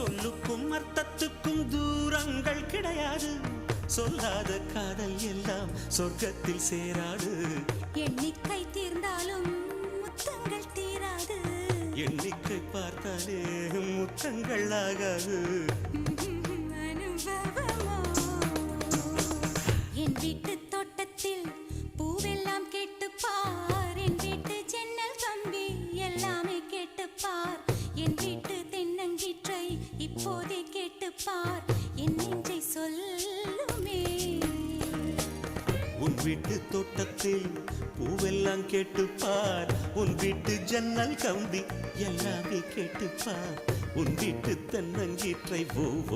சொல்லுக்கும் அர்த்தத்துக்கும் தூரங்கள் கிடையாது. சொல்லாத காதல் எல்லாம் சொர்க்கத்தில் சேராது. எண்ணிக்கை தீர்ந்தாலும் முத்தங்கள் தீராது. எண்ணிக்கை பார்த்தாலே முத்தங்கள் ஆகாது. அனுபவமோ என் வீட்டு தோட்டத்தில் பூவெல்லாம் கேட்டுப்பார். என் வீட்டு ஜன்னல் கம்பி எல்லாமே கேட்டுப்பார். என் வீட்டு தென்னங்கீற்றை இப்போதே கேட்டுப்பார். என் நெஞ்சை சொல்லுமே. உன் வீட்டு தோட்டத்தில் பூவெல்லாம் கேட்டுப்பார். உன் வீட்டு ஜன்னல் கம்பி எல்லாமே கேட்டுப்பார். உன் வீட்டு தென்னங்கீற்றை